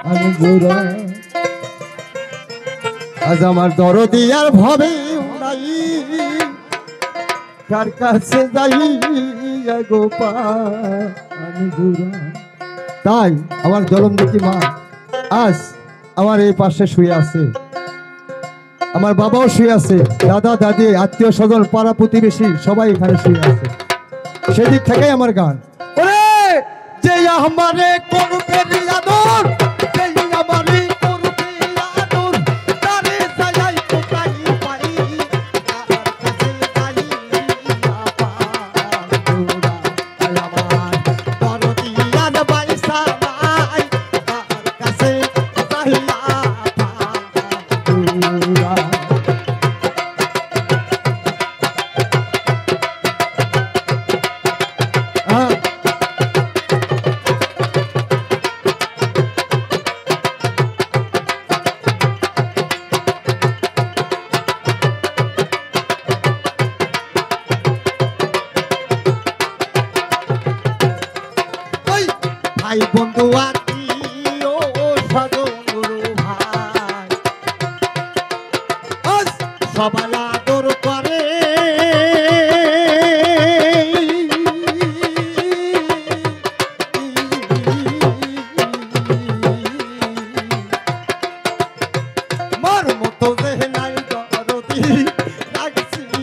আমি গোরা আজ আমার দরদি আর ভাবে নাই কার কাছে যাই গোপাল আমি গোরা। তাই আমার জলমদুখী মা আজ আমার এই পাশে শুয়ে আছে, আমার বাবাও শুয়ে আছে, দাদা দাদি আত্মীয় স্বজন পাড়া প্রতিবেশী সবাই এখানে শুয়ে আছে। সেদিক থেকেই আমার গান। ওরে যে আমারে করবে আদর, যে আমারে করবে আদর, তারে যাই কোথায় পাই কার কাছে যাই আমার দরদি আর বাইসা নাই কার কাছে যাই ভাই বন্ধু আত্মীয় স্বজন ভাই সবাই আদর করে মার মতো যে নাই দরদি লাগছিল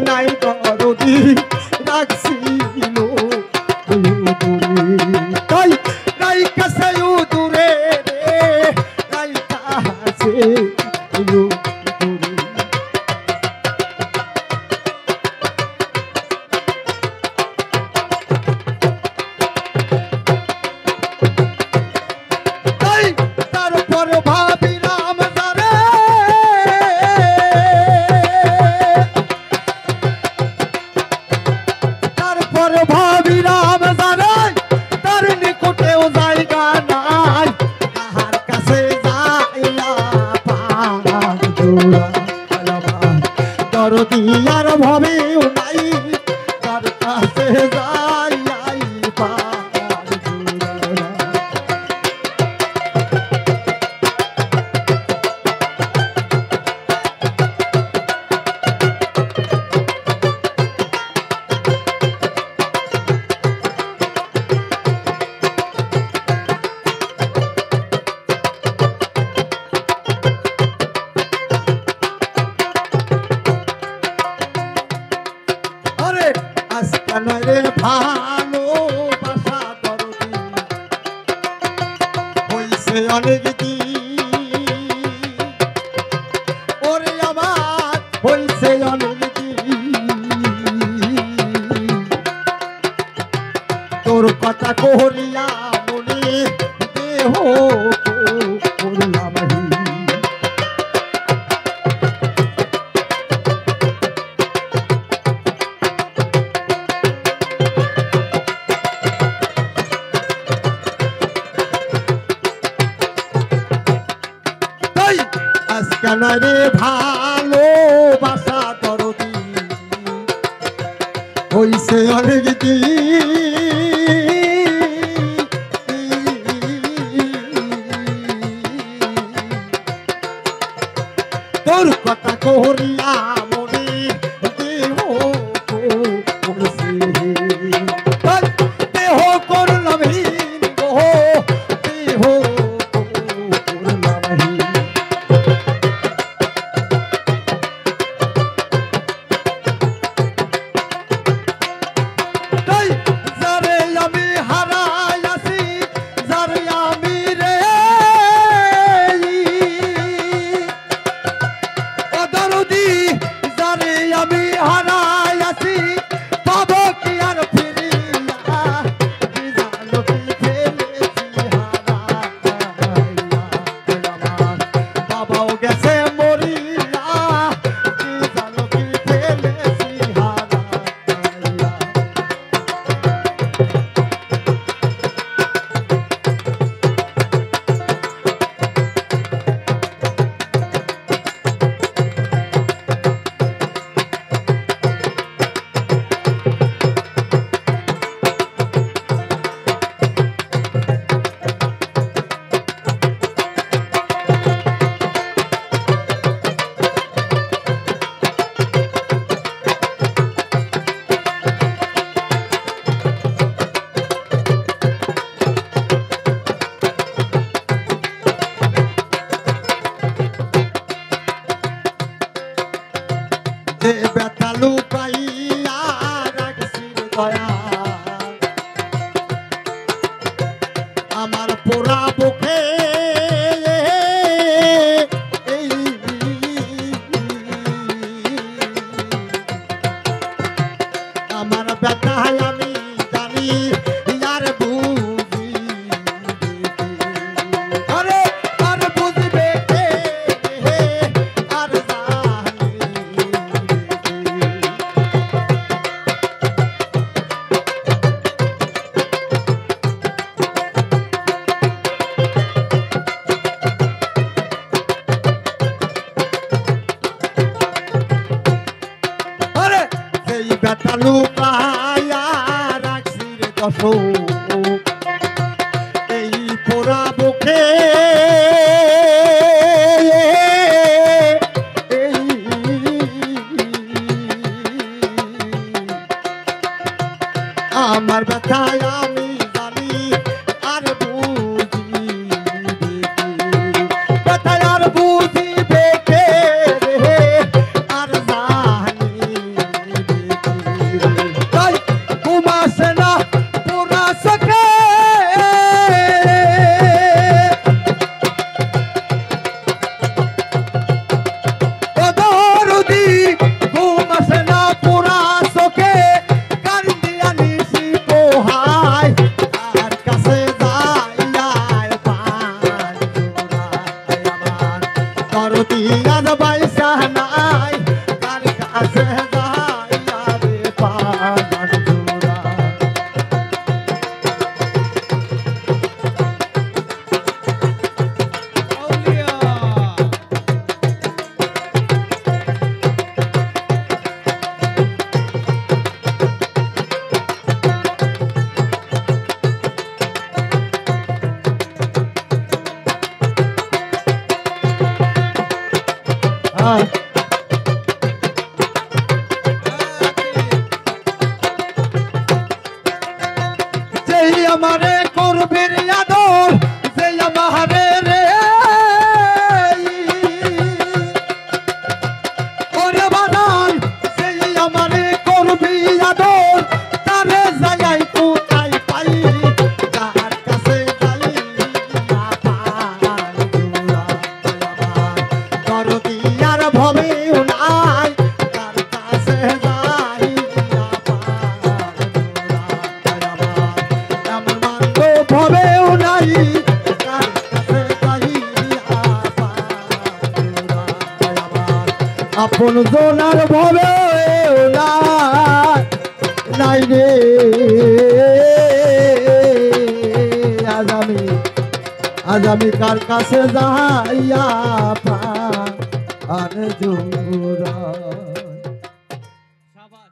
নাই দরদি রাখছিল তাই নাই কাছে দূরে রে নাই কাছে তাই তারপর ভাবিলাম জানে ভাবিলাম জানে তার নিকটেও জায়গা নাই কাহার কাছে যাইলা দরদি আর ভাবেও নাই কার কাছে যাই রে ভালোবাসা দরদি হইছে অনেক দিন ওরে আমার হইছে অনেক দিন তোর কথা করিয়া মনে দেহ করলাম রে ভালোবাসা দরদি হইছে অনেক তোর কথা করিয়া মনে দেহ দেহ করলাম দেহ যারে পোড়া বুকে আমার ব্যথায় আমি জানি আর বুঝি আরে আর বুঝবে কে আর জানি আরে সেই ব্যথা লুকায়া রাখছি রে দশক এই পোড়া বুকে আমার ব্যথায় আমি জানি আর বুঝি ব্যথায় আর বুঝিবে কে রে আর জানি তাই ঘুমাসে না পুরা সকে দরদি ঘুমাসে না পুরা সকে কান দিয়া নিশি পোহায় আর কাছে যাইয়ায় পান জোড়ায় আমার দরদি আর বাইসা নাই কার কাছে যাইয়া রে পান জোড়া যেই আমারে করবে রে আদর যেই আমারে রে ওরে বানান যেই আমারে করবি আদর তারে জায়গায় কোথায় পাই কার কাছে যাইয়া পান জোড়া আমার দরদি আর ভবেও নাই কার কাছে যাইয়া পান জোড়া আমার এমন মানব ভবেও নাই কার কাছে যাইয়া পান জোড়া আমার আপন জোনার ভবেও নাই রে আজ আমি কার কাছে যাইয়া প্রাণ জোড়া